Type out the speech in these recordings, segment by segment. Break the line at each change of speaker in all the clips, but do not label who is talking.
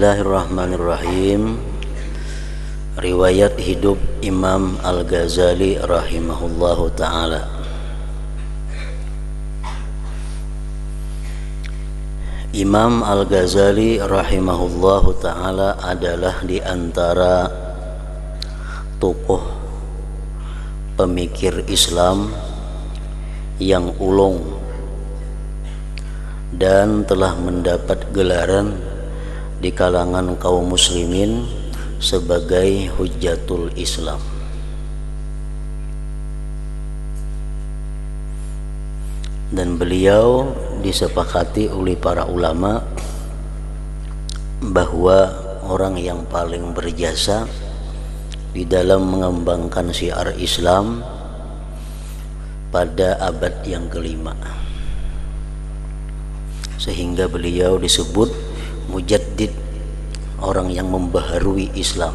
Bismillahirrahmanirrahim. Riwayat hidup Imam Al-Ghazali rahimahullahu ta'ala. Imam Al-Ghazali rahimahullahu ta'ala adalah di antara tokoh pemikir Islam yang ulung dan telah mendapat gelaran di kalangan kaum muslimin sebagai Hujjatul Islam. Dan beliau disepakati oleh para ulama bahwa orang yang paling berjasa di dalam mengembangkan syiar Islam pada abad yang kelima, sehingga beliau disebut mujaddid, orang yang membaharui Islam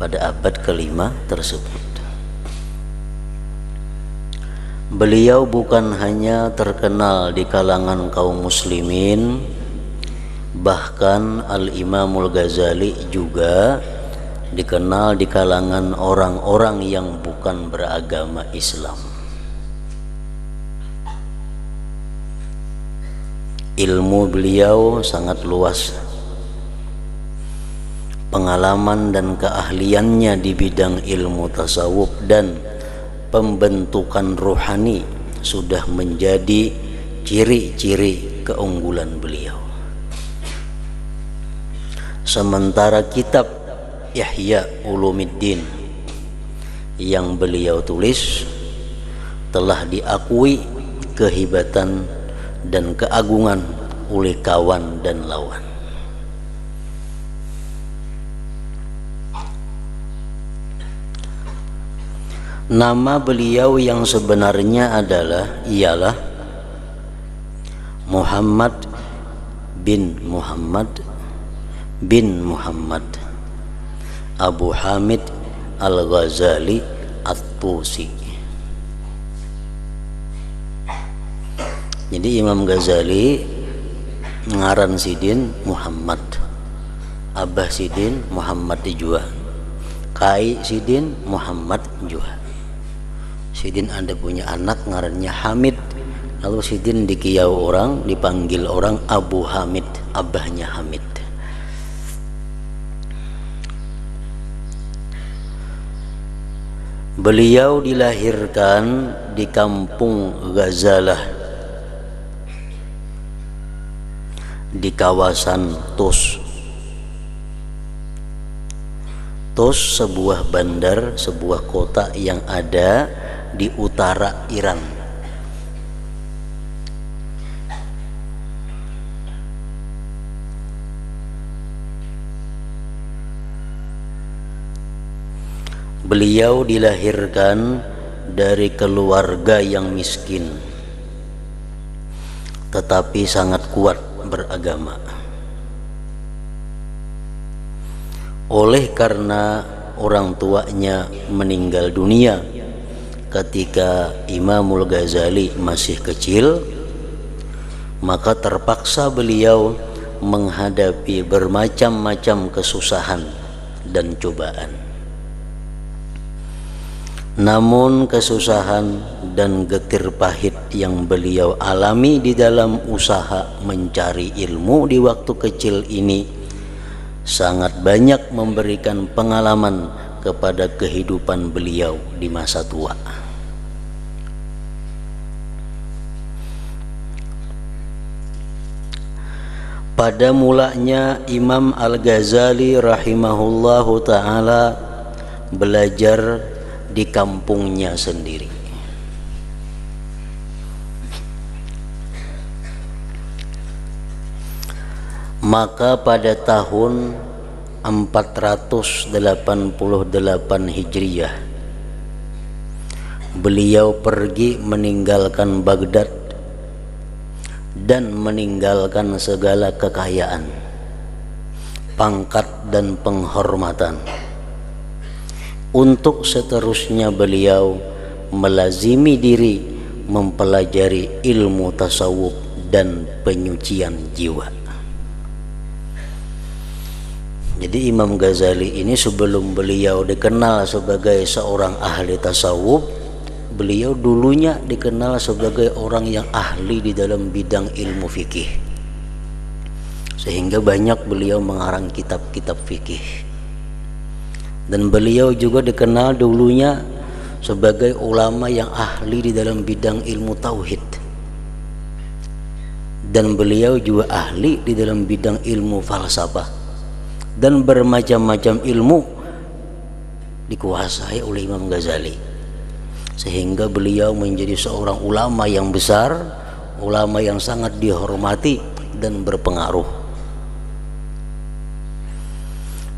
pada abad kelima tersebut. Beliau bukan hanya terkenal di kalangan kaum muslimin, bahkan Al-Imamul Ghazali juga dikenal di kalangan orang-orang yang bukan beragama Islam. Ilmu beliau sangat luas. Pengalaman dan keahliannya di bidang ilmu tasawuf dan pembentukan rohani sudah menjadi ciri-ciri keunggulan beliau. Sementara kitab Ihya Ulumuddin yang beliau tulis telah diakui kehebatan dan keagungan oleh kawan dan lawan. Nama beliau yang sebenarnya ialah Muhammad bin Muhammad Abu Hamid Al-Ghazali At-Tusi. Jadi Imam Ghazali ngaran sidin Muhammad, Abah sidin Muhammad jua, Kai sidin Muhammad jua. Sidin ada punya anak ngarannya Hamid, lalu sidin dikiau orang, dipanggil orang Abu Hamid, abahnya Hamid. Beliau dilahirkan di kampung Ghazalah di kawasan Tus. Tus sebuah bandar, sebuah kota yang ada di utara Iran. Beliau dilahirkan dari keluarga yang miskin, tetapi sangat kuat beragama. Oleh karena orang tuanya meninggal dunia ketika Imamul Ghazali masih kecil, maka terpaksa beliau menghadapi bermacam-macam kesusahan dan cobaan. Namun kesusahan dan getir pahit yang beliau alami di dalam usaha mencari ilmu di waktu kecil ini sangat banyak memberikan pengalaman kepada kehidupan beliau di masa tua. Pada mulanya Imam Al-Ghazali rahimahullahu ta'ala belajar di kampungnya sendiri. Maka pada tahun 488 Hijriah beliau pergi meninggalkan Baghdad dan meninggalkan segala kekayaan, pangkat dan penghormatan. Untuk seterusnya beliau melazimi diri mempelajari ilmu tasawuf dan penyucian jiwa. Jadi Imam Ghazali ini sebelum beliau dikenal sebagai seorang ahli tasawuf, beliau dulunya dikenal sebagai orang yang ahli di dalam bidang ilmu fikih, sehingga banyak beliau mengarang kitab-kitab fikih. Dan beliau juga dikenal dulunya sebagai ulama yang ahli di dalam bidang ilmu tauhid, dan beliau juga ahli di dalam bidang ilmu falsafah, dan bermacam-macam ilmu dikuasai oleh Imam Ghazali, sehingga beliau menjadi seorang ulama yang besar, ulama yang sangat dihormati dan berpengaruh.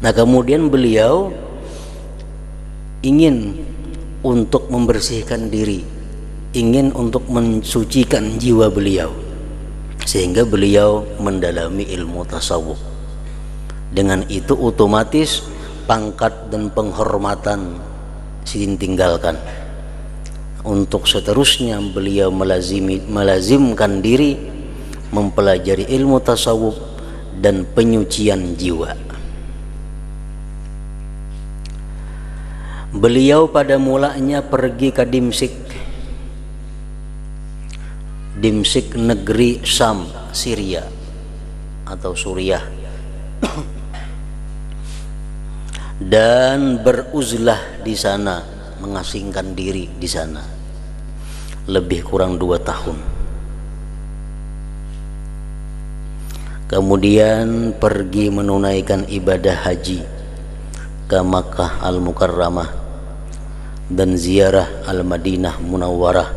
Nah, kemudian beliau ingin untuk membersihkan diri, ingin untuk mensucikan jiwa beliau, sehingga beliau mendalami ilmu tasawuf. Dengan itu otomatis pangkat dan penghormatan Sidin tinggalkan. Untuk seterusnya beliau melazimkan diri mempelajari ilmu tasawuf dan penyucian jiwa. Beliau pada mulanya pergi ke Dimsyik negeri Syam, Syria atau Suriah, dan beruzlah di sana, mengasingkan diri di sana lebih kurang 2 tahun. Kemudian pergi menunaikan ibadah haji ke Makkah Al-Mukarramah dan ziarah Al-Madinah Munawwarah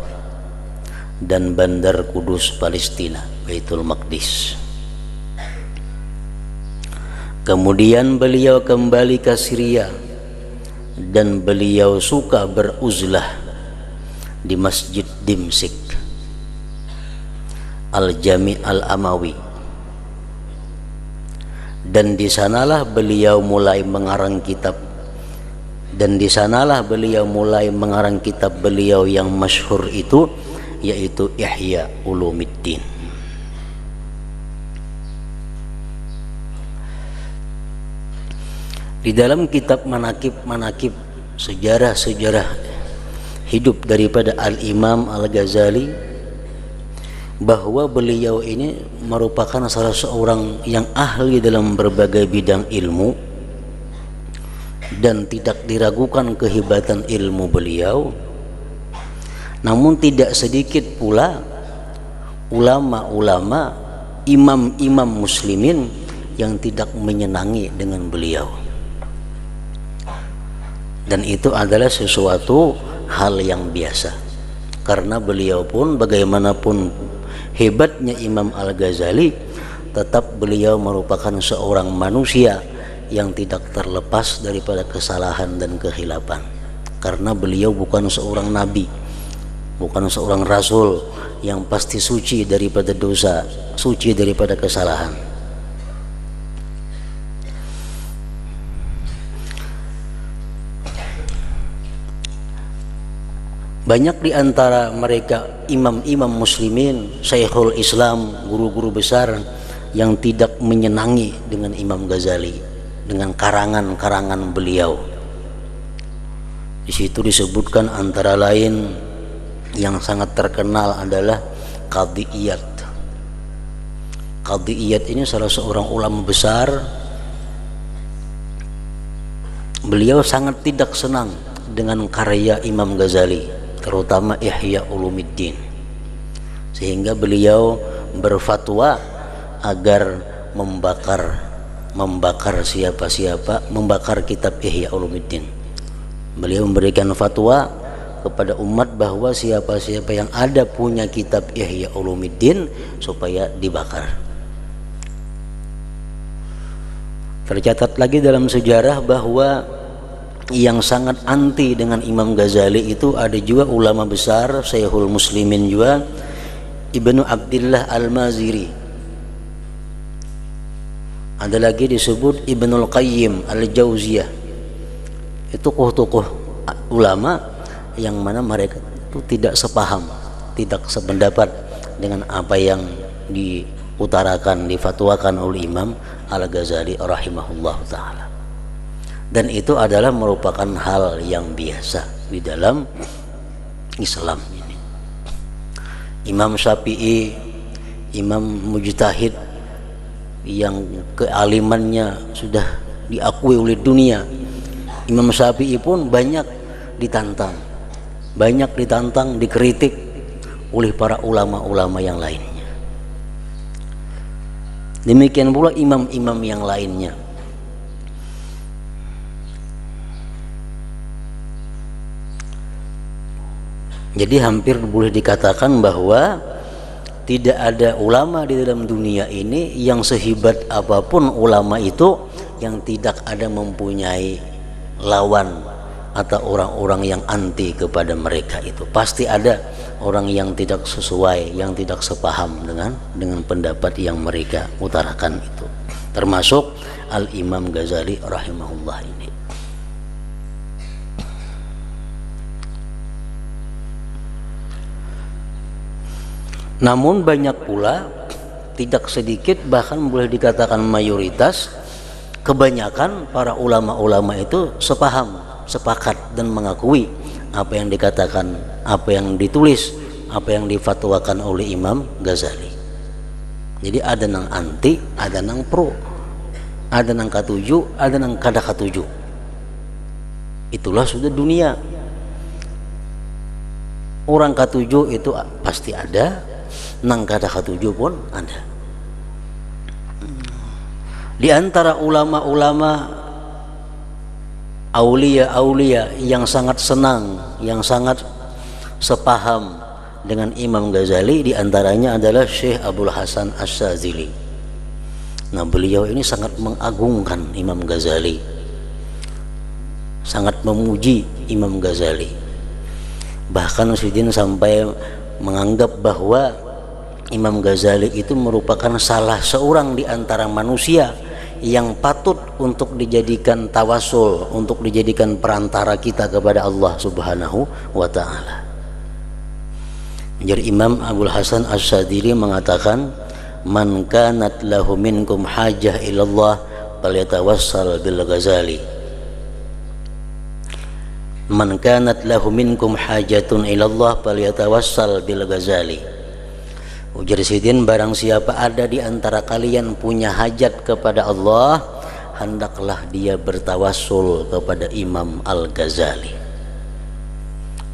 dan Bandar Kudus Palestina, Baitul Maqdis. Kemudian beliau kembali ke Syria dan beliau suka beruzlah di Masjid Dimsyik Al-Jami' Al-Amawi, dan di sanalah beliau mulai mengarang kitab, beliau yang masyhur itu, yaitu Ihya Ulumuddin. Di dalam kitab manakib sejarah hidup daripada Al-Imam Al-Ghazali, bahwa beliau ini merupakan salah seorang yang ahli dalam berbagai bidang ilmu, dan tidak diragukan kehebatan ilmu beliau. Namun tidak sedikit pula ulama-ulama, imam-imam muslimin yang tidak menyenangi dengan beliau. Dan itu adalah sesuatu hal yang biasa, karena beliau pun bagaimanapun hebatnya Imam Al-Ghazali, tetap beliau merupakan seorang manusia yang tidak terlepas daripada kesalahan dan kehilapan, karena beliau bukan seorang nabi, bukan seorang rasul yang pasti suci daripada dosa, suci daripada kesalahan. Banyak di antara mereka imam-imam muslimin, Syekhul Islam, guru-guru besar yang tidak menyenangi dengan Imam Ghazali, dengan karangan-karangan beliau. Di situ disebutkan antara lain yang sangat terkenal adalah Qadhi Iyad. Qadhi Iyad ini salah seorang ulama besar. Beliau sangat tidak senang dengan karya Imam Ghazali, terutama Ihya Ulumuddin, sehingga beliau berfatwa agar membakar siapa-siapa, membakar kitab Ihya Ulumuddin. Beliau memberikan fatwa kepada umat bahwa siapa-siapa yang ada punya kitab Ihya Ulumuddin supaya dibakar. Tercatat lagi dalam sejarah bahwa yang sangat anti dengan Imam Ghazali itu ada juga ulama besar, Syekhul Muslimin juga, Ibnu Abdillah Al-Maziri. Ada lagi disebut Ibnul Qayyim Al-Jauziyah. Itu tokoh-tokoh ulama yang mana mereka itu tidak sepaham, tidak sependapat dengan apa yang diutarakan, difatwakan oleh Imam Al-Ghazali rahimahullah ta'ala. Dan itu adalah merupakan hal yang biasa di dalam Islam ini. Imam Syafi'i, imam mujtahid yang kealimannya sudah diakui oleh dunia, Imam Syafi'i pun banyak ditantang, dikritik oleh para ulama-ulama yang lainnya. Demikian pula imam-imam yang lainnya. Jadi hampir boleh dikatakan bahwa tidak ada ulama di dalam dunia ini yang sehebat apapun ulama itu yang tidak ada mempunyai lawan atau orang-orang yang anti kepada mereka itu. Pasti ada orang yang tidak sesuai, yang tidak sepaham dengan pendapat yang mereka utarakan itu. Termasuk Al-Imam Ghazali rahimahullah ini. Namun banyak pula, tidak sedikit, bahkan boleh dikatakan mayoritas, kebanyakan para ulama-ulama itu sepaham, sepakat dan mengakui apa yang dikatakan, apa yang ditulis, apa yang difatwakan oleh Imam Ghazali. Jadi ada nang anti, ada nang pro, ada nang katuju, ada nang kada katuju. Itulah sudah dunia. Orang katuju itu pasti ada, nang kada katuju pun ada. Di antara ulama-ulama aulia-aulia yang sangat senang, yang sangat sepaham dengan Imam Ghazali, di antaranya adalah Syekh Abdul Hasan Asy-Syadzili. Nah, beliau ini sangat mengagungkan Imam Ghazali, sangat memuji Imam Ghazali. Bahkan Syedin sampai menganggap bahwa Imam Ghazali itu merupakan salah seorang di antara manusia yang patut untuk dijadikan tawasul, untuk dijadikan perantara kita kepada Allah Subhanahu wa ta'ala. Jadi Imam Abdul Hasan Asy-Syadzili mengatakan, man kanat lahu minkum hajah ilallah falyatawassal bil Ghazali. Man kanat lahu minkum hajatun ilallah falyatawassal bil Ghazali. Ujar Sidin, barang siapa ada di antara kalian punya hajat kepada Allah, hendaklah dia bertawassul kepada Imam Al-Ghazali.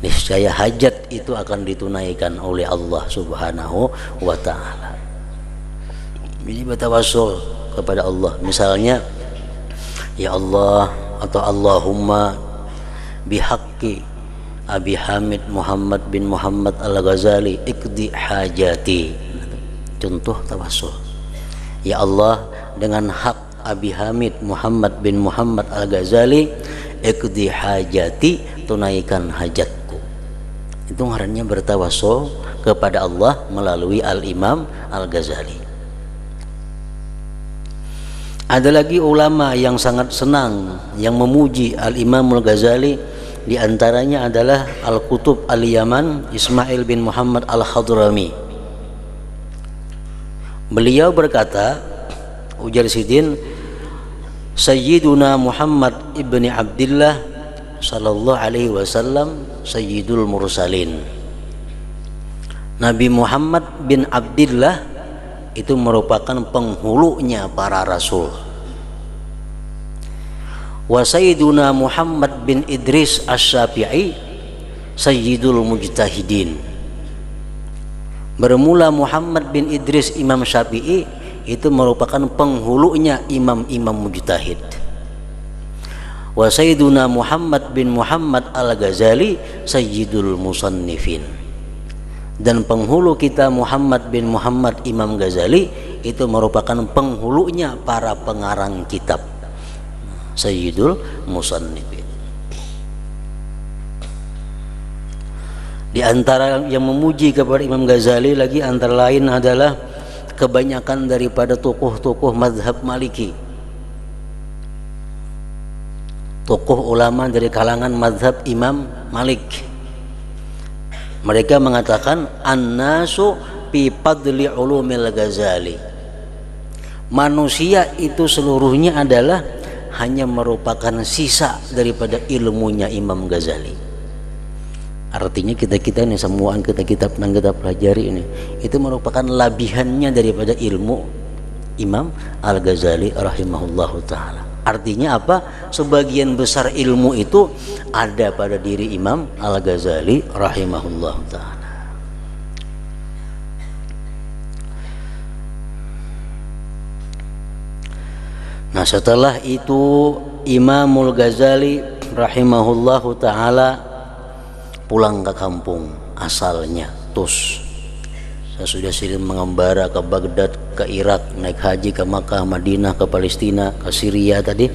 Niscaya hajat itu akan ditunaikan oleh Allah Subhanahu wa ta'ala. Jadi bertawassul kepada Allah, misalnya, ya Allah atau Allahumma bihaqqi Abi Hamid Muhammad bin Muhammad Al-Ghazali ikdi hajati. Contoh tawassul. Ya Allah, dengan hak Abi Hamid Muhammad bin Muhammad Al-Ghazali ikdi hajati, tunaikan hajatku. Itu ngarannya bertawassul kepada Allah melalui Al-Imam Al-Ghazali. Ada lagi ulama yang sangat senang, yang memuji Al-Imam Al-Ghazali. Di antaranya adalah Al-Qutub Al-Yaman Ismail bin Muhammad Al-Hadrami. Beliau berkata, ujar Sidin, Sayyiduna Muhammad ibni Abdillah sallallahu alaihi wasallam Sayyidul Mursalin. Nabi Muhammad bin Abdillah itu merupakan penghulunya para rasul. Wa Sayyiduna Muhammad bin Idris Asy-Syafi'i Sayyidul Mujtahidin. Bermula Muhammad bin Idris Imam Syafi'i itu merupakan penghulunya imam-imam mujtahid. Wa Sayyiduna Muhammad bin Muhammad Al-Ghazali Sayyidul Musannifin. Dan penghulu kita Muhammad bin Muhammad Imam Ghazali itu merupakan penghulunya para pengarang kitab, Sayyidul Musannifin. Di antara yang memuji kepada Imam Ghazali lagi antara lain adalah kebanyakan daripada tokoh-tokoh mazhab Maliki, tokoh ulama dari kalangan mazhab Imam Malik. Mereka mengatakan an-nasu fi fadli ulumil Ghazali. manusia itu seluruhnya adalah hanya merupakan sisa daripada ilmunya Imam Ghazali. Artinya kita ini semua kita pernah kita pelajari ini, itu merupakan labihannya daripada ilmu Imam Al-Ghazali rahimahullahu ta'ala. Artinya apa? Sebagian besar ilmu itu ada pada diri Imam Al-Ghazali rahimahullahu ta'ala. Nah, setelah itu Imamul Ghazali rahimahullahu ta'ala pulang ke kampung asalnya, Tus. Saya sudah sering mengembara ke Baghdad, ke Irak, naik haji ke Makkah, Madinah, ke Palestina, ke Syria tadi.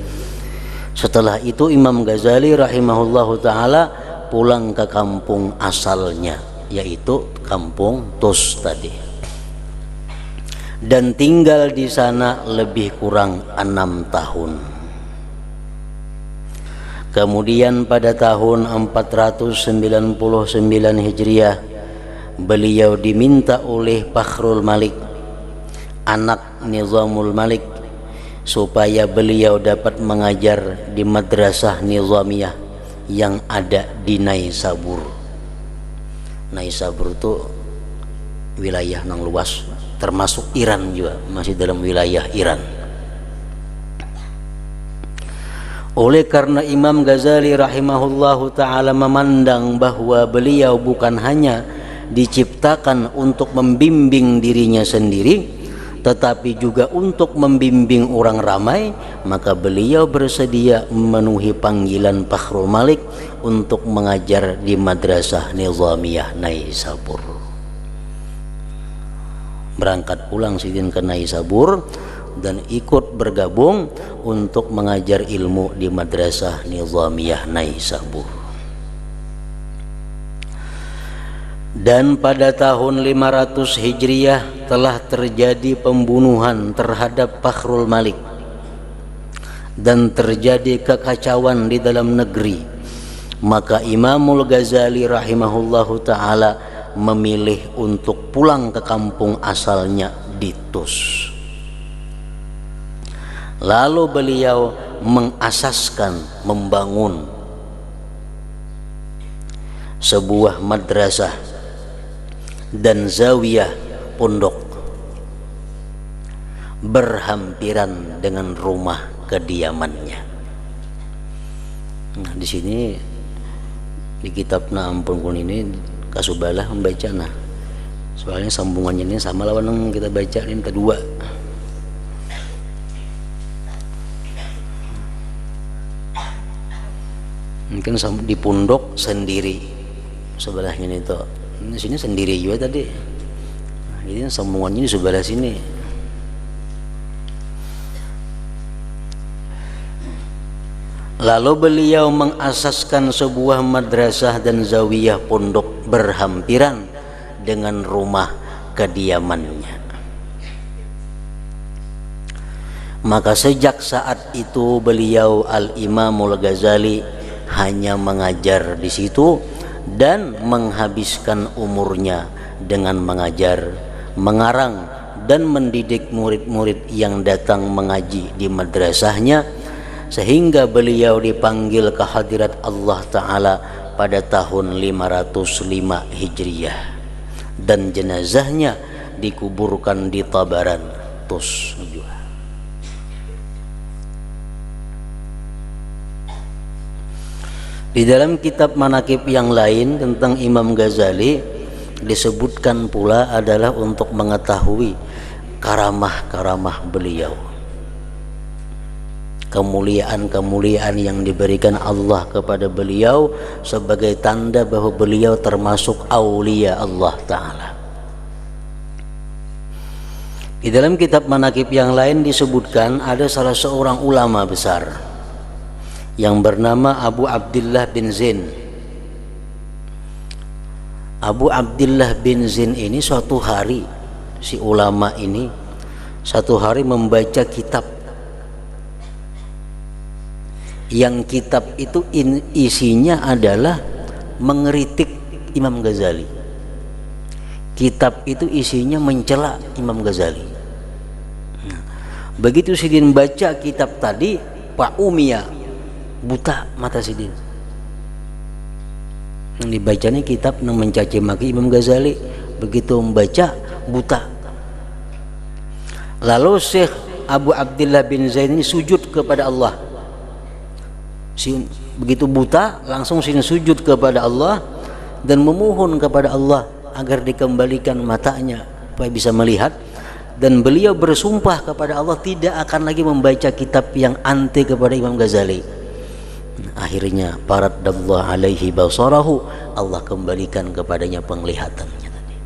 Setelah itu Imam Ghazali rahimahullahu ta'ala pulang ke kampung asalnya, yaitu kampung Tus tadi, dan tinggal di sana lebih kurang 6 tahun. Kemudian pada tahun 499 Hijriah beliau diminta oleh Fakhrul Malik, anak Nizamul Malik, supaya beliau dapat mengajar di madrasah Nizamiyah yang ada di Naisabur. Naisabur itu wilayah yang luas, termasuk Iran juga, masih dalam wilayah Iran. Oleh karena Imam Ghazali rahimahullahu ta'ala memandang bahwa beliau bukan hanya diciptakan untuk membimbing dirinya sendiri, tetapi juga untuk membimbing orang ramai, maka beliau bersedia memenuhi panggilan Fakhrul Malik untuk mengajar di madrasah Nizamiyah Naisabur. Berangkat pulang Sidin ke Naisabur dan ikut bergabung untuk mengajar ilmu di madrasah Nizamiyah Naisabur. Dan pada tahun 500 Hijriah telah terjadi pembunuhan terhadap Fakhrul Malik dan terjadi kekacauan di dalam negeri. Maka Imamul Ghazali rahimahullahu ta'ala memilih untuk pulang ke kampung asalnya di Tus. Lalu beliau mengasaskan, membangun sebuah madrasah dan zawiyah pondok berhampiran dengan rumah kediamannya. Nah, di sini di kitab Ampun Kun ini Kasubalah membaca, nah soalnya sambungannya ini sama lawan yang kita baca ini kedua. Mungkin di pondok sendiri sebelahnya ini tuh, ini sini sendiri juga tadi. Nah, ini sambungannya di sebelah sini. Lalu beliau mengasaskan sebuah madrasah dan zawiyah pondok berhampiran dengan rumah kediamannya. Maka sejak saat itu beliau Al-Imamul Ghazali hanya mengajar di situ dan menghabiskan umurnya dengan mengajar, mengarang dan mendidik murid-murid yang datang mengaji di madrasahnya, sehingga beliau dipanggil ke hadirat Allah Ta'ala pada tahun 505 Hijriah dan jenazahnya dikuburkan di Tabaran, Tus. Di dalam kitab manakib yang lain tentang Imam Ghazali disebutkan pula adalah untuk mengetahui karamah-karamah beliau, kemuliaan-kemuliaan yang diberikan Allah kepada beliau sebagai tanda bahwa beliau termasuk aulia Allah Ta'ala. Di dalam kitab manakib yang lain disebutkan ada salah seorang ulama besar yang bernama Abu Abdullah bin Zain. Abu Abdullah bin Zain ini suatu hari, si ulama ini satu hari membaca kitab, yang kitab itu isinya adalah mengkritik Imam Ghazali. Kitab itu isinya mencela Imam Ghazali. Begitu Sidin baca kitab tadi, Pak Umia, buta mata Sidin. Yang dibaca ini kitab yang mencaci maki Imam Ghazali. Begitu membaca, buta. Lalu Syekh Abu Abdillah bin Zain ini sujud kepada Allah. Begitu buta, langsung Sidin sujud kepada Allah dan memohon kepada Allah agar dikembalikan matanya supaya bisa melihat. Dan beliau bersumpah kepada Allah tidak akan lagi membaca kitab yang anti kepada Imam Ghazali. Akhirnya faraddallahu alaihi basarahu, Allah kembalikan kepadanya penglihatannya tadi.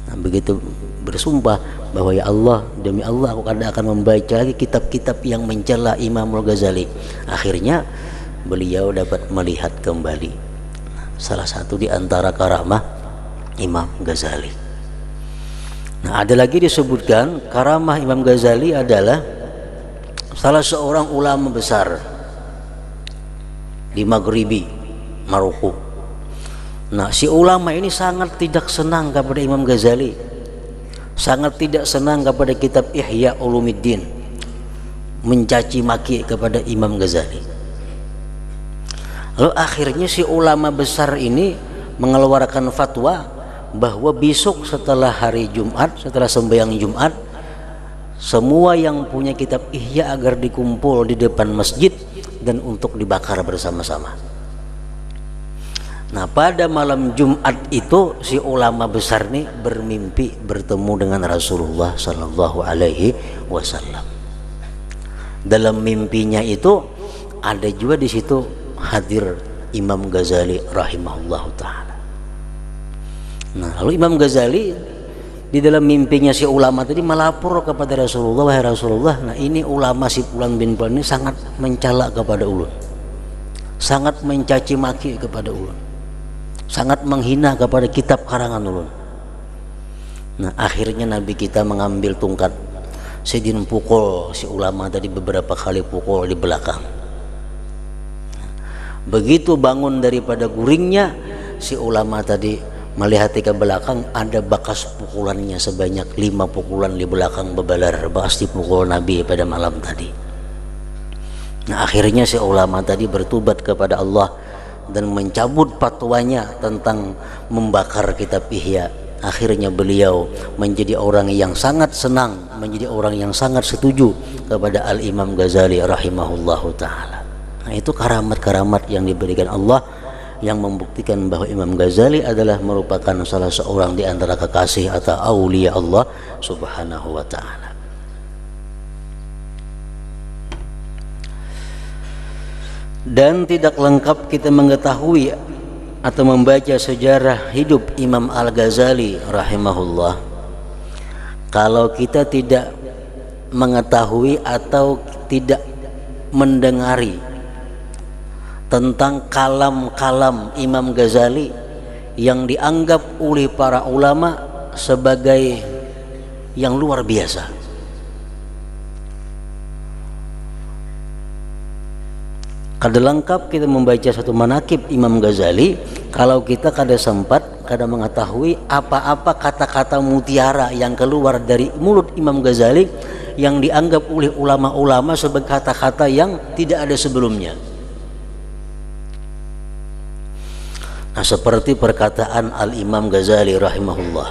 Nah, begitu bersumpah bahwa ya Allah, demi Allah aku tidak akan membaca lagi kitab-kitab yang mencela Imam Ghazali. Akhirnya beliau dapat melihat kembali. Salah satu di antara karamah Imam Ghazali. Nah, ada lagi disebutkan karamah Imam Ghazali adalah salah seorang ulama besar di Maghribi, Maroko. Nah, si ulama ini sangat tidak senang kepada Imam Ghazali, sangat tidak senang kepada kitab Ihya Ulumuddin, mencaci maki kepada Imam Ghazali. Lalu akhirnya si ulama besar ini mengeluarkan fatwa bahwa besok setelah hari Jumat, setelah sembahyang Jumat, semua yang punya kitab Ihya agar dikumpul di depan masjid dan untuk dibakar bersama-sama. Nah, pada malam Jumat itu si ulama besar ini bermimpi bertemu dengan Rasulullah Sallallahu Alaihi Wasallam. Dalam mimpinya itu ada juga di situ hadir Imam Ghazali rahimahullahu taala. Nah, lalu Imam Ghazali di dalam mimpinya si ulama tadi melapor kepada Rasulullah, wahai Rasulullah, nah ini ulama si Fulan bin Fulan ini sangat mencela kepada ulun, sangat mencaci maki kepada ulun, sangat menghina kepada kitab karangan ulun. Nah, akhirnya Nabi kita mengambil tungkat, Sidin pukul si ulama tadi beberapa kali, pukul di belakang. Begitu bangun daripada guringnya, si ulama tadi melihat ke belakang, ada bekas pukulannya sebanyak 5 pukulan di belakang bebalar, bekas dipukul Nabi pada malam tadi. Nah, akhirnya si ulama tadi bertobat kepada Allah dan mencabut fatwanya tentang membakar kitab Ihya. Akhirnya beliau menjadi orang yang sangat senang, menjadi orang yang sangat setuju kepada Al-Imam Ghazali rahimahullahu ta'ala. Nah, itu karamat-karamat yang diberikan Allah yang membuktikan bahwa Imam Ghazali adalah merupakan salah seorang di antara kekasih atau aulia Allah Subhanahu wa ta'ala. Dan tidak lengkap kita mengetahui atau membaca sejarah hidup Imam Al-Ghazali rahimahullah kalau kita tidak mengetahui atau tidak mendengari tentang kalam-kalam Imam Ghazali yang dianggap oleh para ulama sebagai yang luar biasa. Kada lengkap kita membaca satu manakib Imam Ghazali kalau kita kada sempat, kada mengetahui apa-apa kata-kata mutiara yang keluar dari mulut Imam Ghazali yang dianggap oleh ulama-ulama sebagai kata-kata yang tidak ada sebelumnya. Nah, seperti perkataan Al-Imam Ghazali rahimahullah.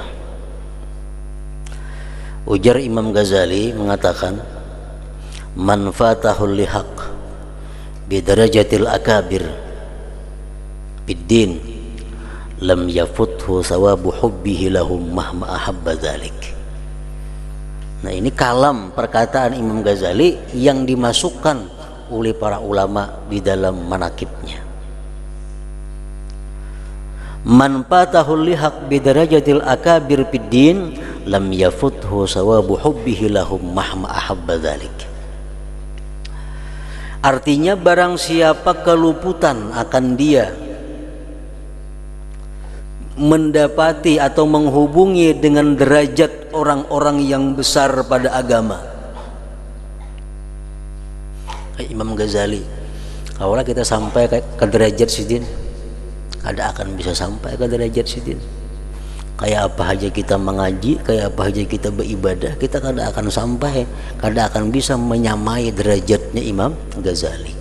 Ujar Imam Ghazali mengatakan, man fatahul lihaq bidarajatil akabir biddin lam yafuthu sawabu hubbihi lahum mahma ahabba dhalik. Nah, ini kalam perkataan Imam Ghazali yang dimasukkan oleh para ulama di dalam manakibnya. Man fatahul lihaq bidarajatil akabir biddin lam yafuthu sawabu hubbihi lahum mahma ahabba dhalik. Artinya barang siapa keluputan akan dia mendapati atau menghubungi dengan derajat orang-orang yang besar pada agama. Imam Ghazali, kalau kita sampai ke derajat sidin, ada akan bisa sampai ke derajat sidin. Kayak apa aja kita mengaji, kayak apa aja kita beribadah, kita kadang akan sampai, kadang akan bisa menyamai derajatnya Imam Ghazali.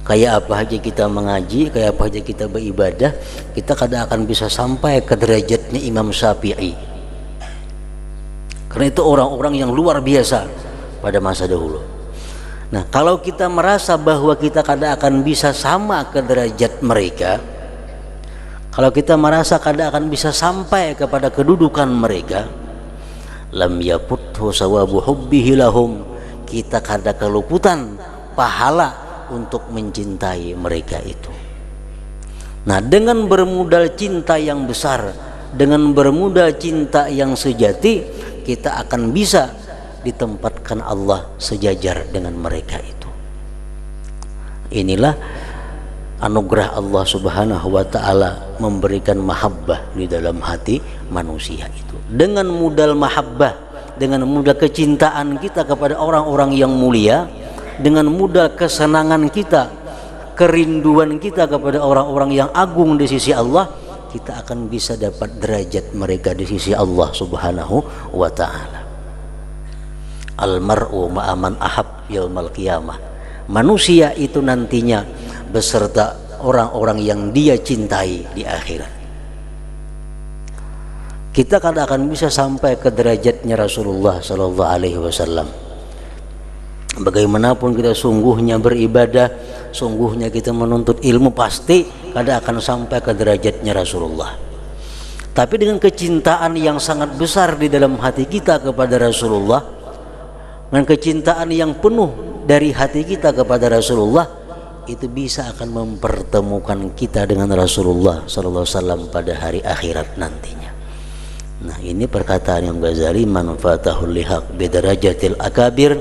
Kayak apa aja kita mengaji, kayak apa aja kita beribadah, kita kadang akan bisa sampai ke derajatnya Imam Syafi'i. Karena itu orang-orang yang luar biasa pada masa dahulu. Nah, kalau kita merasa bahwa kita kadang akan bisa sama ke derajat mereka, kalau kita merasa kadang akan bisa sampai kepada kedudukan mereka, lam yaputhu sawabu hubbihi lahum, kita kadang keluputan pahala untuk mencintai mereka itu. Nah, dengan bermodal cinta yang besar, dengan bermodal cinta yang sejati, kita akan bisa ditempatkan Allah sejajar dengan mereka itu. Inilah anugerah Allah Subhanahu wa ta'ala memberikan mahabbah di dalam hati manusia itu. Dengan modal mahabbah, dengan modal kecintaan kita kepada orang-orang yang mulia, dengan modal kesenangan kita, kerinduan kita kepada orang-orang yang agung di sisi Allah, kita akan bisa dapat derajat mereka di sisi Allah Subhanahu wa ta'ala. Al-mar'u ma'aman ahab yaumal qiyamah. Manusia itu nantinya beserta orang-orang yang dia cintai di akhirat. Kita kadang akan bisa sampai ke derajatnya Rasulullah sallallahu alaihi wasallam. Bagaimanapun kita sungguhnya beribadah, sungguhnya kita menuntut ilmu, pasti kadang akan sampai ke derajatnya Rasulullah. Tapi dengan kecintaan yang sangat besar di dalam hati kita kepada Rasulullah, dengan kecintaan yang penuh dari hati kita kepada Rasulullah, itu bisa akan mempertemukan kita dengan Rasulullah sallallahu alaihi wasallam pada hari akhirat nantinya. Nah, ini perkataan Imam Ghazali, man fatahul lihaq bidarajatil akabir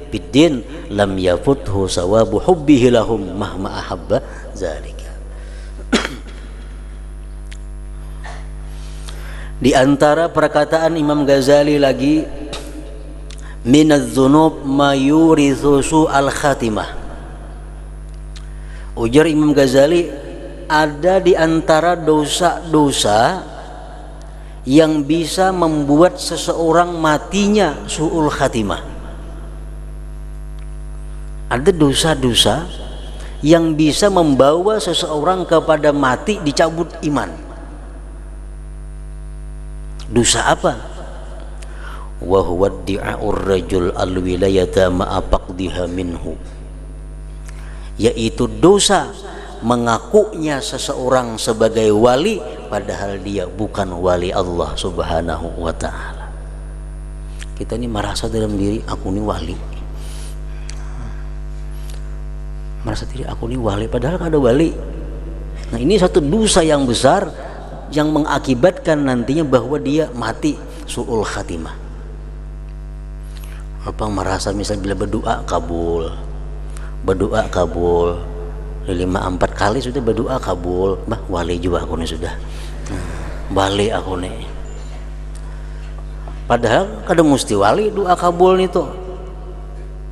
biddin lam yafuthu sawabu hubbihi lahum mahma ahabba zalika. Di antara perkataan Imam Ghazali lagi, minadz dzunub ma yurithu su'al khatimah. Ujar Imam Ghazali, ada di antara dosa-dosa yang bisa membuat seseorang matinya su'ul khatimah. Ada dosa-dosa yang bisa membawa seseorang kepada mati, dicabut iman. Dosa apa? Wa huwa di'a'ur rajul al-wilayata ma'a faqdiha minhu, yaitu dosa mengakunya seseorang sebagai wali padahal dia bukan wali Allah Subhanahu wa ta'ala. Kita ini merasa dalam diri, aku ini wali, merasa diri aku ini wali padahal ada wali. Nah, ini satu dosa yang besar yang mengakibatkan nantinya bahwa dia mati su'ul khatimah. Apa merasa misal bila berdoa kabul, berdoa kabul 5-4 kali sudah berdoa kabul, bah wali juga aku nih sudah, wali aku nih. Padahal kadang mesti wali doa kabul nih tuh.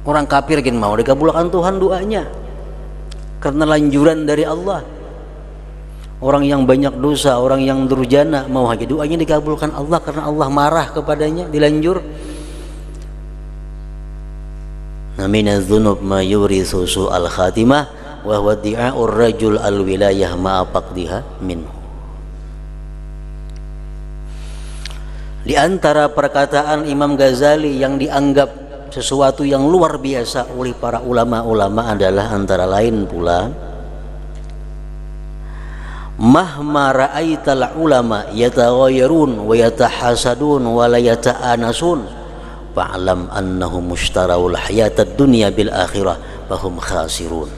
Orang kafir gini mau dikabulkan Tuhan doanya karena lanjuran dari Allah. Orang yang banyak dosa, orang yang durjana, mau aja doanya dikabulkan Allah karena Allah marah kepadanya, dilanjur. Minadz dzunub ma yurithu su'al khatimah wa huwa di'a'ur rajul al-wilayah ma'a faqdiha minhu. Di antara perkataan Imam Ghazali yang dianggap sesuatu yang luar biasa oleh para ulama-ulama adalah antara lain pula, mahma ra'aital ulama yataghayyarun wa yatahasadun wa la yata'anasun fa'lam annahum mushtarawul hayatad dunya bil akhirah fahum khasirun.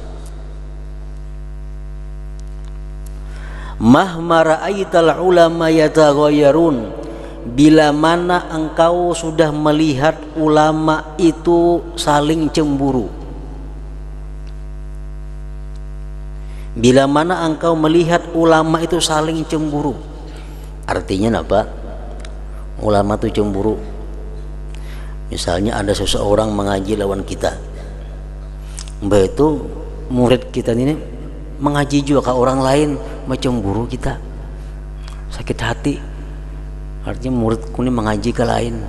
Mahma ra'aital ulama yataghayyarun, bila mana engkau sudah melihat ulama itu saling cemburu, bila mana engkau melihat ulama itu saling cemburu, artinya apa? Ulama itu cemburu. Misalnya ada seseorang mengaji lawan kita, mbak itu murid kita ini mengaji juga ke orang lain, mencemburu kita, sakit hati. Artinya muridku ini mengaji ke lain.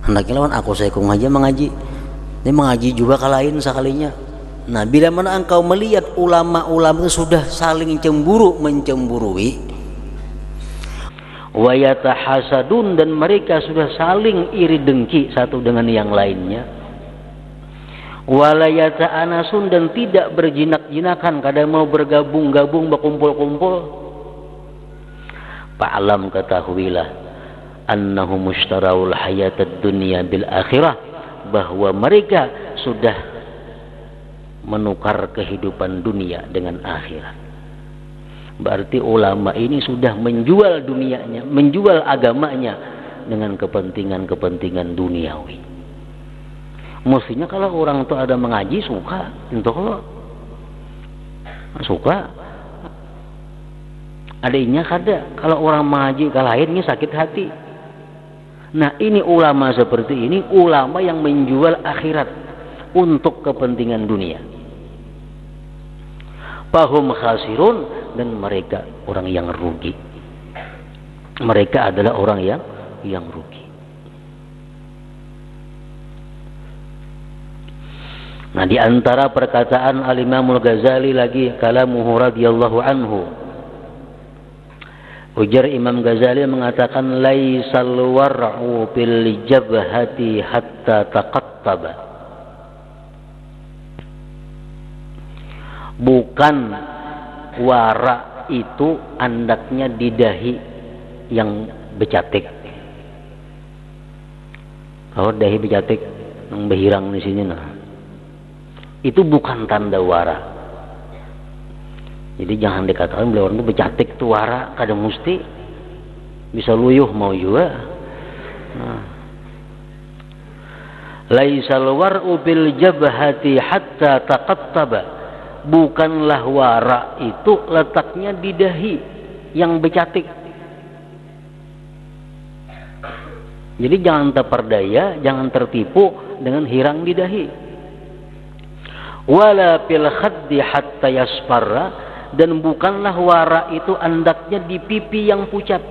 Hendaknya lawan aku saya ku mengaji. Ini mengaji juga ke lain sekalinya. Nah, bila mana engkau melihat ulama-ulama itu sudah saling cemburu mencemburui, wa yatahasadun, dan mereka sudah saling iri dengki satu dengan yang lainnya, wala yata'anasun, dan tidak berjinak-jinakan kadang mau bergabung-gabung berkumpul-kumpul, fa'lam, ketahuilah, annahu mushtarawul hayatad dunya bil akhirah, bahwa mereka sudah menukar kehidupan dunia dengan akhirat. Berarti ulama ini sudah menjual dunianya, menjual agamanya dengan kepentingan-kepentingan duniawi. Mestinya kalau orang itu ada mengaji suka, tentu suka. Adanya kada kalau orang mengaji ke lainnya sakit hati. Nah, ini ulama seperti ini, ulama yang menjual akhirat untuk kepentingan dunia. Fahum khasirun, dan mereka orang yang rugi. Mereka adalah orang yang rugi. Nah, di antara perkataan Al-Imamul Ghazali lagi, kalamuhu radhiyallahu anhu, ujar Imam Ghazali mengatakan, laisal war'u bil jabhati hatta taqattaba. Bukan wara itu andaknya di dahi yang becatik. Kalau dahi becatik yang behirang di sini, nah, itu bukan tanda wara. Jadi jangan dikatakan beliau itu becatik itu wara, kadang mesti bisa luyuh mau juga. Nah, laisal war'u bil jabhati hatta taqattaba. Bukanlah wara itu letaknya di dahi yang becatik. Jadi jangan terperdaya, jangan tertipu dengan hirang di dahi. Wala fil khaddi hatta yasfarra, dan bukanlah wara itu andaknya di pipi yang pucat.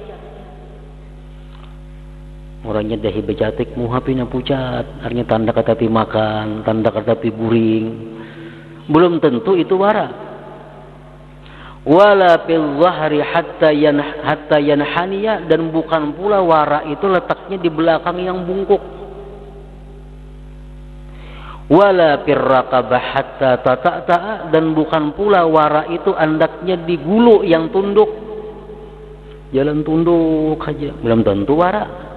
Orangnya dahi becatik, muhapina pucat, artinya tanda kata pi makan, tanda kata pi guring. Belum tentu itu wara. Wala fil zahri hatta yanhaniya, dan bukan pula wara itu letaknya di belakang yang bungkuk. Wala fir raqabah hatta tata'ta'a, dan bukan pula wara itu andaknya di gulu yang tunduk. Jalan tunduk aja, belum tentu wara.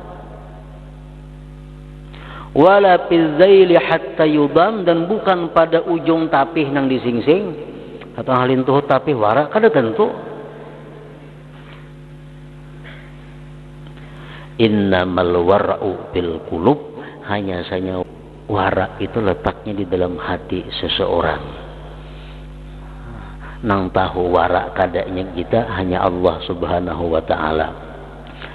Wala fil zaili hatta yudam, dan bukan pada ujung tapih nang disingsing atau halintuh tapih wara, kada tentu. Innamal wara'u bil qulub, hanya saja wara itu letaknya di dalam hati seseorang. Nang tahu wara kadanya kita hanya Allah Subhanahu wa ta'ala.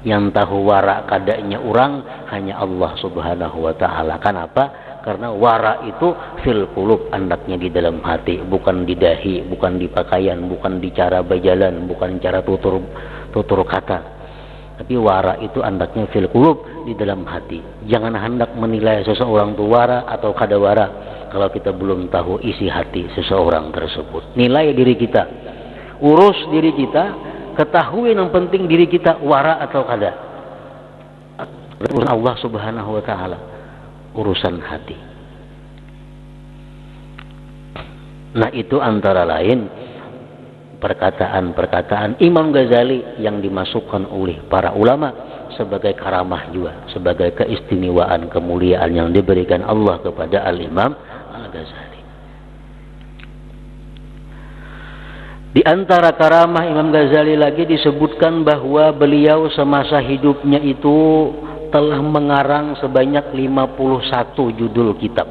Yang tahu wara kadanya orang hanya Allah Subhanahu wa ta'ala. Kenapa? Karena wara itu fil qulub, andaknya di dalam hati, bukan di dahi, bukan di pakaian, bukan di cara berjalan, bukan cara tutur kata. Tapi wara itu andaknya fil qulub, di dalam hati. Jangan hendak menilai seseorang itu wara atau kada wara kalau kita belum tahu isi hati seseorang tersebut. Nilai diri kita, urus diri kita, ketahui yang penting diri kita wara atau kada. Urusan Allah Subhanahu wa ta'ala, urusan hati. Nah, itu antara lain perkataan-perkataan Imam Ghazali yang dimasukkan oleh para ulama sebagai karamah juga, sebagai keistimewaan, kemuliaan yang diberikan Allah kepada Al-Imam Al-Ghazali. Di antara karamah Imam Ghazali lagi disebutkan bahwa beliau semasa hidupnya itu telah mengarang sebanyak 51 judul kitab.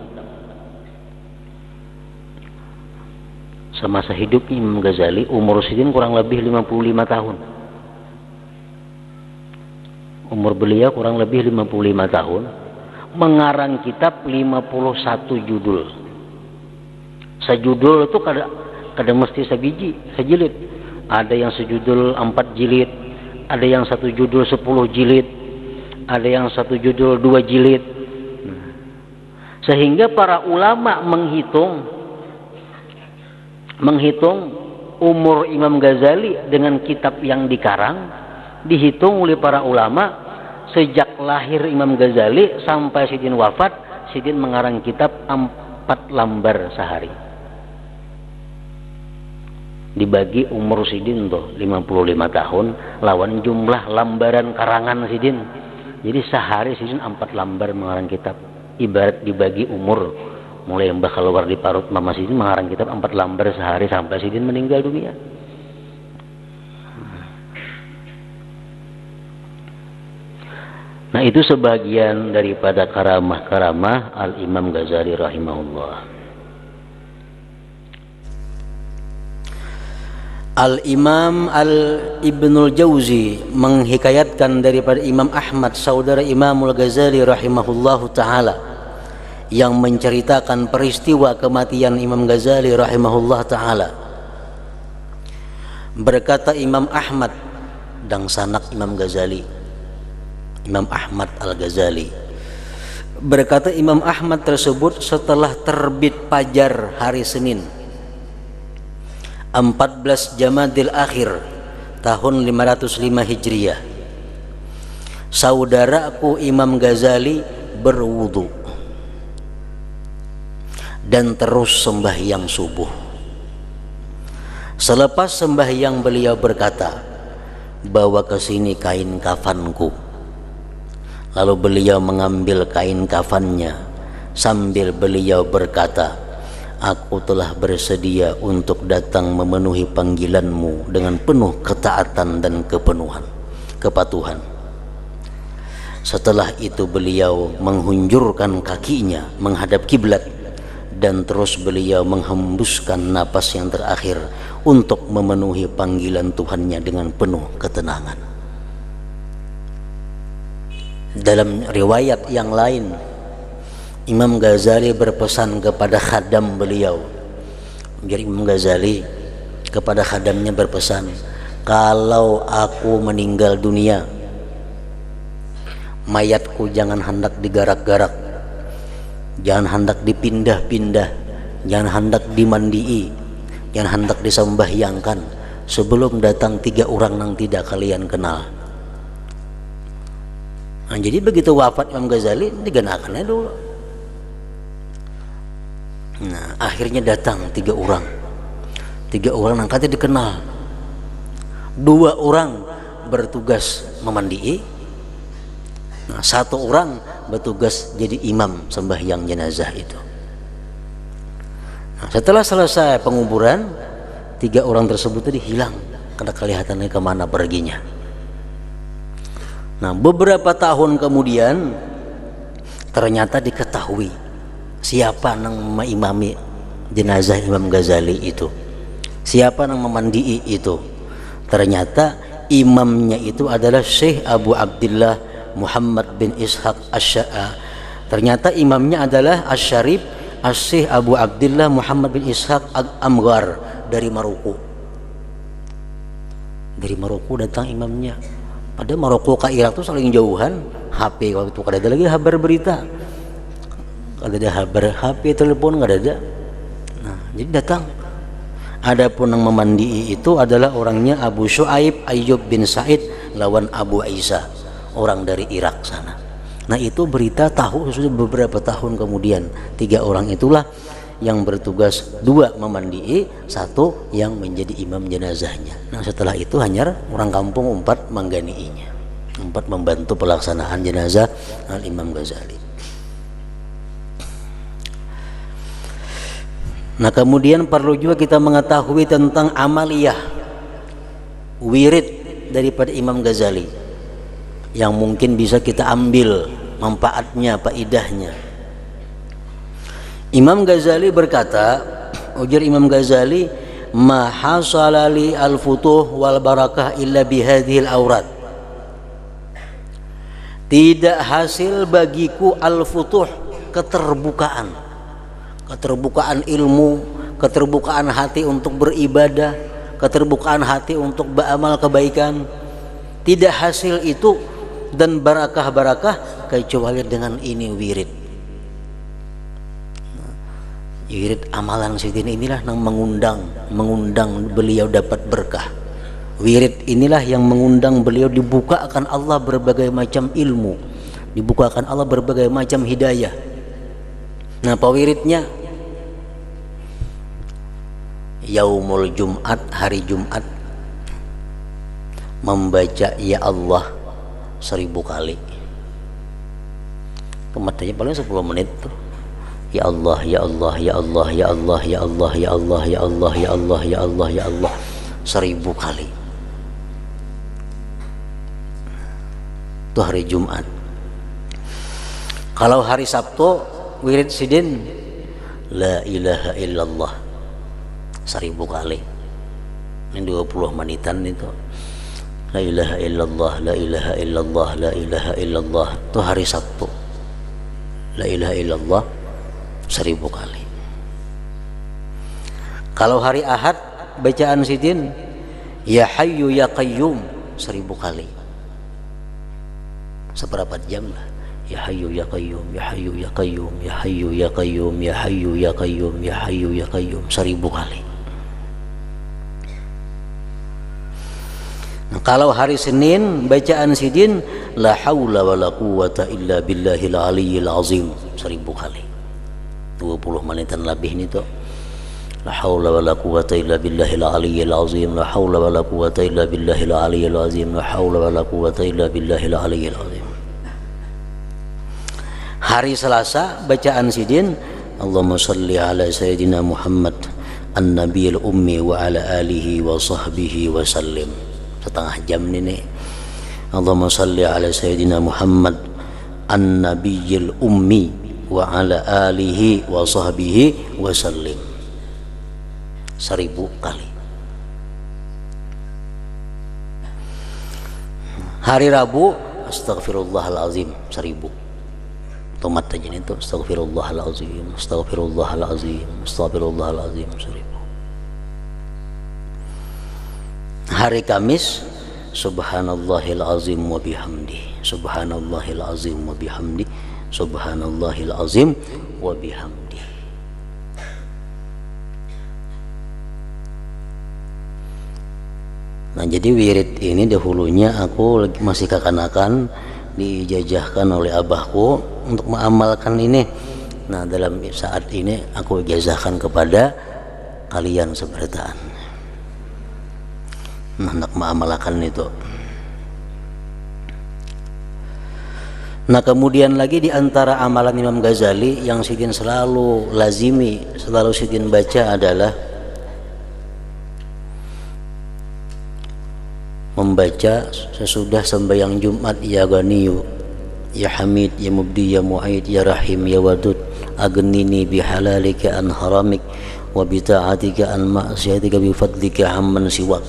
Semasa hidup Imam Ghazali, umur sidin kurang lebih 55 tahun. Umur beliau kurang lebih 55 tahun, mengarang kitab 51 judul. Sejudul itu kada mesti sebiji, sejilid. Ada yang sejudul 4 jilid, ada yang satu judul 10 jilid, ada yang satu judul 2 jilid. Sehingga para ulama menghitung umur Imam Ghazali dengan kitab yang dikarang, dihitung oleh para ulama sejak lahir Imam Ghazali sampai Sidin wafat. Sidin mengarang kitab 4 lembar sehari. Dibagi umur Sidin tuh 55 tahun lawan jumlah lembaran karangan Sidin. Jadi sehari Sidin 4 lembar mengarang kitab. Ibarat dibagi umur, mulai Mbah keluar di parut Mama Sidin mengarang kitab 4 lembar sehari sampai Sidin meninggal dunia. Nah, itu sebagian daripada karamah-karamah Al-Imam Ghazali rahimahullah. Al-Imam Ibnul Jauzi menghikayatkan daripada Imam Ahmad, saudara Imamul Ghazali rahimahullahu ta'ala, yang menceritakan peristiwa kematian Imam Ghazali rahimahullah ta'ala. Berkata Imam Ahmad dan sanak Imam Ghazali, Imam Ahmad Al-Ghazali, berkata Imam Ahmad tersebut setelah terbit fajar hari Senin 14 Jamadil Akhir tahun 505 Hijriah, saudaraku Imam Ghazali berwudu dan terus sembahyang subuh. Selepas sembahyang beliau berkata, "Bawa ke sini kain kafanku." Lalu beliau mengambil kain kafannya sambil beliau berkata, "Aku telah bersedia untuk datang memenuhi panggilanmu dengan penuh ketaatan dan kepatuhan." Setelah itu beliau menghunjurkan kakinya menghadap kiblat dan terus beliau menghembuskan napas yang terakhir untuk memenuhi panggilan Tuhannya dengan penuh ketenangan. Dalam riwayat yang lain, Imam Ghazali berpesan kepada khadam beliau. Jadi Imam Ghazali kepada khadamnya berpesan, "Kalau aku meninggal dunia, mayatku jangan hendak digarak-garak, jangan hendak dipindah-pindah, jangan hendak dimandii, jangan hendak disembahyangkan sebelum datang 3 orang yang tidak kalian kenal." Nah, jadi begitu wafat Imam Ghazali digenakannya dulu. Nah, akhirnya datang 3 orang. 3 orang yang katanya dikenal. 2 orang bertugas memandii. Nah, 1 orang bertugas jadi imam sembahyang jenazah itu. Nah, setelah selesai penguburan, 3 orang tersebut tadi hilang, karena kelihatannya kemana perginya. Nah, beberapa tahun kemudian ternyata diketahui siapa yang mengimami jenazah Imam Ghazali itu, siapa yang memandii itu. Ternyata imamnya itu adalah Syekh Abu Abdillah Muhammad bin Ishaq Asy-Sya'a. Ternyata imamnya adalah Asy-Syarif Syekh Abu Abdillah Muhammad bin Ishaq Amghar dari Maroko. Dari Maroko datang imamnya. Pada Maroko ke Irak itu saling jauhan. HP waktu itu kada ada lagi kabar berita, kada ada kabar HP, telepon kada ada. Nah, jadi datang. Adapun yang memandii itu adalah orangnya Abu Syuaib Ayyub bin Said lawan Abu Isa, orang dari Irak sana. Nah, itu berita tahu sudah beberapa tahun kemudian. 3 orang itulah yang bertugas, 2 memandii, 1 yang menjadi imam jenazahnya. Nah, setelah itu hanya orang kampung 4 mengganiinya, 4 membantu pelaksanaan jenazah Al-Imam Ghazali. Nah, kemudian perlu juga kita mengetahui tentang amaliyah wirid daripada Imam Ghazali yang mungkin bisa kita ambil manfaatnya, faidahnya. Imam Ghazali berkata, ujar Imam Ghazali, "Ma hasala li al-futuh wal barakah illa bihadhil aurat." Tidak hasil bagiku al-futuh, keterbukaan, keterbukaan ilmu, keterbukaan hati untuk beribadah, keterbukaan hati untuk beramal kebaikan, Tidak hasil itu dan barakah-barakah kecuali dengan ini wirid. Wirid amalan sidin inilah yang mengundang beliau dapat berkah. Wirid inilah yang mengundang beliau dibukakan Allah berbagai macam ilmu, dibukakan Allah berbagai macam hidayah. Nah, apa wiridnya? Yaumul Jumat, hari Jumat, membaca ya Allah 1000 kali. Kematanya paling 10 menit tuh. Ya Allah, ya Allah, ya Allah, ya Allah, ya Allah, ya Allah, ya Allah, ya Allah, ya Allah, ya Allah 1000 kali. Itu hari Jumat. Kalau hari Sabtu wirid sidin la ilaha illallah 1000 kali. Ini 20 menitan itu. La ilaha illallah, la ilaha illallah, la ilaha illallah. Itu hari Sabtu. La ilaha illallah 1000 kali. Kalau hari Ahad bacaan sidin ya Hayyu ya Qayyum 1000 kali. Seberapa jam lah? Ya Hayyu ya Qayyum, ya Hayyu ya Qayyum, ya Hayyu ya Qayyum, ya Hayyu ya Qayyum, ya Hayyu ya Qayyum 1000 kali. Nah, kalau hari Senin bacaan sidin la haula wala quwata illa billahil aliyyil azim 1000 kali. 20 menitan lebih ini tuh. La haula wala quwata illa billahil aliyyil azim, la haula wala quwata illa billahil aliyyil azim, la haula wala quwata illa billahil aliyyil azim. Hari Selasa bacaan sidin Allahumma shalli ala sayyidina Muhammad an-nabiyil ummi wa ala alihi wa sahbihi wa sallim. Setengah jam ini. Allahumma shalli ala sayyidina Muhammad an-nabiyil ummi wa ala alihi wa sahbihi wa sallim 1000 kali. Hari Rabu astaghfirullahalazim 1000. Tomat aja itu astaghfirullahalazim, astaghfirullahalazim, astaghfirullahalazim 1000. Hari Kamis subhanallahil azim wa bihamdi, subhanallahil azim wa bihamdi, subhanallahil azim wa bihamdi. Nah, jadi wirid ini dahulunya aku masih kekanakan, dijajahkan oleh abahku untuk mengamalkan ini. Nah, dalam saat ini aku ijazahkan kepada kalian sebertaan. Hendak mengamalkan itu. Nah, kemudian lagi di antara amalan Imam Ghazali yang sidin selalu lazimi, selalu sidin baca adalah membaca sesudah sembahyang Jumat ya Ghaniyu, ya Hamid, ya Mubdi, ya Mu'id, ya Rahim, ya Wadud, aghnini bihalalika an haramik wa bita'atika an ma'siyatika bifadlika amman siwak.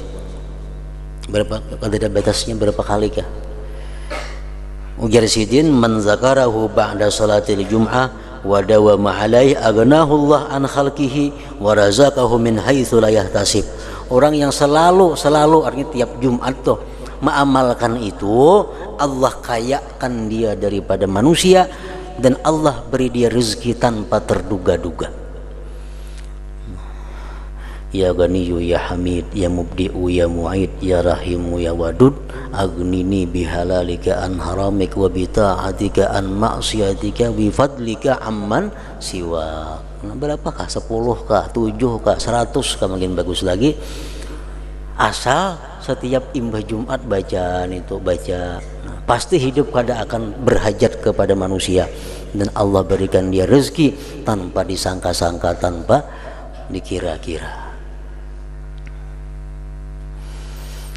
Berapa ada batasnya, berapa kali kah? Ujar sidin man zakarahu ba'da salatil jum'ah wa dawama alaihi aghnahu Allah an khalqihi wa razaqahu min haitsu la yahtasib. Orang yang selalu artinya tiap Jumat tuh mengamalkan itu, Allah kayakan dia daripada manusia dan Allah beri dia rezeki tanpa terduga-duga. Ya Ghaniyu, ya Hamid, ya Mubdi'u, ya Mu'id, ya Rahimu, ya Wadud, aghnini bihalalika an haramik wa bita'atika an ma'siyatika bi fadlika amman siwa. Nah, berapakah? 10 kah? 7 kah? 100 kah? Makin bagus lagi. Asal setiap imbah Jumat bacaan itu baca. Nah, pasti hidup kada akan berhajat kepada manusia dan Allah berikan dia rezeki tanpa disangka-sangka, tanpa dikira-kira.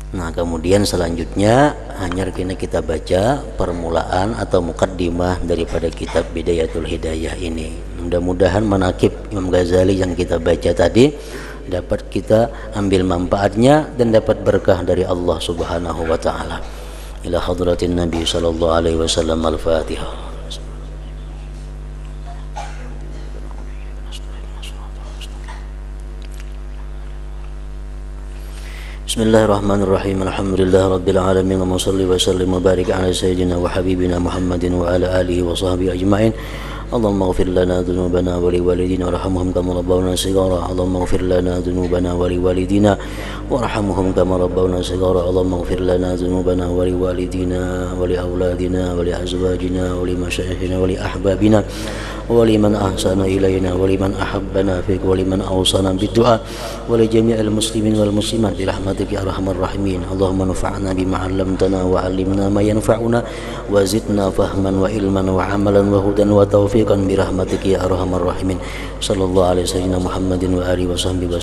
Nah, kemudian selanjutnya hanya kini kita baca permulaan atau mukaddimah daripada kitab Bidayatul Hidayah ini. Mudah-mudahan manaqib Imam Ghazali yang kita baca tadi dapat kita ambil manfaatnya dan dapat berkah dari Allah Subhanahu wa taala. Ila hadratin Nabi sallallahu alaihi wasallam. Al-Fatihah. Bismillahirrahmanirrahim. Alhamdulillahirabbil alamin. Allahumma shalli wa sallim wa barik ala sayyidina wa habibina Muhammadin wa ala alihi wa sahbihi ajma'in. Allahumma ighfir lana dhunubana wa liwalidina warhamhum kama rabbawna shighara. Allahumma ighfir lana dhunubana wa liwalidina warhamhum kama rabbawna shighara. Allahumma ighfir lana dhunubana wa liwalidina wa li auladina wa li azwajina wa li masyayikhina wa li ahbabina wa liman ahsana ilayna wa liman ahabbana fik wa liman awsana bid-du'a wa li jami'il muslimin wal muslimat bi rahmatika ya arhamar rahimin. Allahumma anfa'na bima 'allamtana wa 'allimna ma yanfa'una wa zidna fahman wa ilman wa 'amalan wa hudan wa taufiqan bi rahmatika ya arhamar rahimin. Sallallahu alaihi wasallam Muhammadin wa alihi wa sahbihi